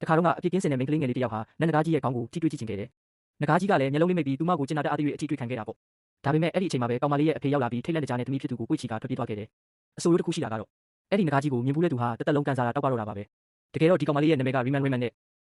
တခါတော့ကအပြစ်ကင်းစင်တဲ့မိန်းကလေးငယ်လေးတစ်ယောက်ဟာနတ်နဂါးကြီးရဲ့ခေါင်းကိုထိတွေ့ကြည့်ချင်ခဲ့တယ်။နဂါးကြီးကလည်းမျက်လုံးလေးမိတ်ပြီးသူမကိုကျင်နာတတ်အသရွေ့အထိတွေ့ခံခဲ့တာပေါ့။ဒါပေမဲ့အဲ့ဒီအချိန်မှာပဲကောင်မလေးရဲ့အဖေရောက်လာပြီးထိတ်လန့်တကြားနဲ့သမီးဖြစ်သူကိုပွေ့ချီကထွက်ပြေးသွားခဲ့တယ်။အဆိုးရိုးတစ်ခုရှိတာကတော့အဲ့ဒီနဂါးကြီးကိုမြင်ဘူးတဲ့သူဟာတစ်သက်လုံးကန်ဆာတာတောက်ပတော့တာပါပဲ။တကယ်တော့ဒီကောင်မလေးရဲ့နာမည်ကရီမန်နဲ့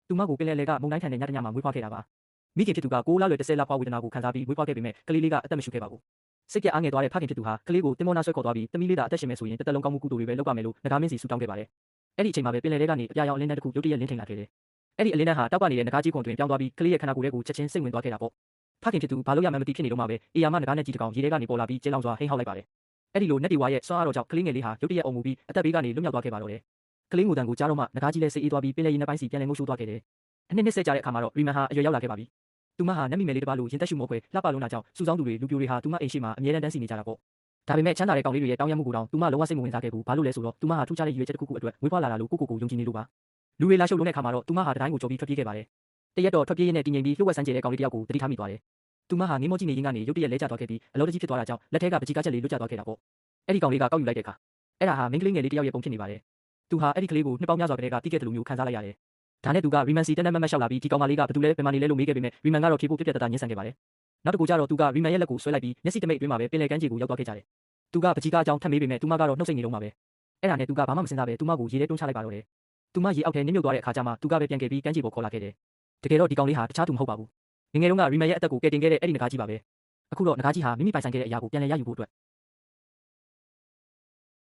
သူမကိုပင်လယ်လေကမုန်တိုင်းထန်တဲ့ညတညမှာမွေးဖွားခဲ့တာပါ။မိခင်ဖြစ်သူက6 လအရွယ်10 လဖွားဝေဒနာကိုခံစားပြီးမွေးဖွားခဲ့ပေမဲ့ကလေးလေးကအသက်မရှူခဲ့ပါဘူး။စိတ်ပြအားငယ်သွားတဲ့ဖခင်ဖြစ်သူဟာကလေးကိုတင်မောနာဆွဲခေါ်သွားပြီးသမီးလေးသာအသက်ရှင်မယ်ဆိုရင်တစ်သက်လုံးကောင်းမှုကုသိုလ်တွေပဲလုပ်ပါမယ်လို့နဂါးမင်းစီဆူတောင်းခဲ့ပါတယ်။အဲ့ဒီအချိန်မှာပဲပင်လယ်ထဲကနေအပြာရောင်အလင်းတန်းတစ်ခုရုတ်တရက်လင်းထိန်လာခဲ့တယ်။အဲ့ဒီအလင်းတန်းဟာတောက်ပနေတဲ့နဂါးကြီးခွန်တွင်ပြောင်းသွားပြီးကလေးရဲ့ခန္ဓာကိုယ်ထဲကိုချက်ချင်းစိတ်ဝင်သွားခဲ့တာပေါ့။ဖခင်ဖြစ်သူဘာလို့ရမှန်းမသိဖြစ်နေတော့မှပဲအေယာမနဂါးနဲ့ကြီးတကောင်ရေထဲကနေပေါ်လာပြီးကျင်းလောင်စွာဟိန်းဟောက်လိုက်ပါတယ်။အဲ့ဒီလိုနက်တီဝါရဲ့စွမ်းအားတော်ကြောင့်ကလေးငယ်လေးဟာရုတ်တရက်အုံမူပြီးအသက်ဘေးကနေလွတ်မြောက်သွားခဲ့ပါတော့တယ်။ကလေးငိုတန်ကိုကြားတော့မှနဂါးကြီးလည်းစိတ်အေးသွားပြီးပင်လယ်ရေနက်ပိုင်းစီပြန်လည်ငုပ်ရှိုးသွားခဲ့တယ်။အနှစ်20ကြာတဲ့အခါမှာတော့ရီမန်ဟာအရွယ်ရောက်လာခဲ့ပါပြီ။သူမဟာနတ်မိမယ်လေးတစ်ပါးလိုရင်သက်ရှူမောဖွယ်လှပလုံးတာကြောင့်စူဆောင်းသူတွေလူပြိုတွေဟာသူမအိမ်ရှိမှာအမြဲတမ်းစီနေကြတာပေါ့။ဒါပေမဲ့ချမ်းသာတဲ့ကောင်လေးတွေရဲ့တောင်းရမှုကိုတောင်သူမလုံးဝစိတ်မဝင်စားခဲ့ဘူး။ဘာလို့လဲဆိုတော့သူမဟာထူးခြားတဲ့ရည်ရွယ်ချက်တစ်ခုခုအတွက်မွေးဖွားလာတာလို့ကိုယုံကြည်နေလို့ပါ။လူတွေလာရှုပ်လုံးတဲ့အခါမှာတော့သူမဟာတတိုင်းကိုကြော်ပြီးထွက်ပြေးခဲ့ပါတယ်။တရက်တော့ထွက်ပြေးရင်းနဲ့တည်ငြိမ်ပြီးလှုပ်ဝက်ဆန်းကျဲတဲ့ကောင်လေးတစ်ယောက်ကိုသတိထားမိသွားတယ်။သူမဟာငေးမောကြီးနေရင်းကနေရုတ်တရက်လဲကျသွားခဲ့ပြီးအလောတကြီးဖြစ်သွားတာကြောင့်လက်ထဲကပကြီးကားချက်လေးလွတ်ကျသွားခဲ့တာပေါ့။အဲ့ဒီကောင်လေးကကောက်ယူလိုက်တဲ့အခါအဲ့ဒါဟာမိန်းကလေးငယ်လေးတစ်ယောက်ရဲ့ပုံဖြစ်နေပါတယ်။သူဟာအဲ့ဒီကလေးကိုနှစ်ပေါင်းများစွာကတည်းကတီးခဲ့တယ်လို့မျိုးခံစားလိုက်ရတယ်။ဒါနဲ့သူကရီမန်စီတန်းတန်းမတ်လျှောက်လာပြီးဒီကောင်မလေးကဘာတူလဲဘယ်မှာနေလဲလို့မေးခဲ့ပေမဲ့ရီမန်ကတော့ဖြေဖို့ပြတ်ပြတ်သားသားညှင်းဆန်ခဲ့ပါတယ်။နောက်တစ်ခုကျတော့သူကရီမန်ရဲ့လက်ကိုဆွဲလိုက်ပြီးမျက်စိတမိတ်အတွင်းမှာပဲပင်လယ်ကမ်းခြေကိုရောက်သွားခဲ့ကြတယ်။သူကပကြီးကားအကြောင်းထပ်မေးပေမဲ့သူမကတော့နှုတ်ဆက်နေတော့မှာပဲ။အဲ့ဒါနဲ့သူကဘာမှမစင်စားပဲသူမကိုရေထဲတွန်းချလိုက်ပါတော့တယ်။သူမရေအောက်ထဲနစ်မြုပ်သွားတဲ့အခါကျမှသူကပဲပြန်ခဲ့ပြီးကမ်းခြေပေါ်ခေါ်လာခဲ့တယ်။တကယ်တော့ဒီကောင်လေးဟာတခြားသူမဟုတ်ပါဘူး။ငယ်ငယ်တုန်းကရီမန်ရဲ့အသက်ကိုကယ်တင်ခဲ့တဲ့အဲ့ဒီနဂါးကြီးပါပဲ။အခုတော့နဂါးကြီးဟာမိမိပိုင်ဆိုင်ခဲ့တဲ့အရာကိုပြန်လည်ရယူဖို့အတွက်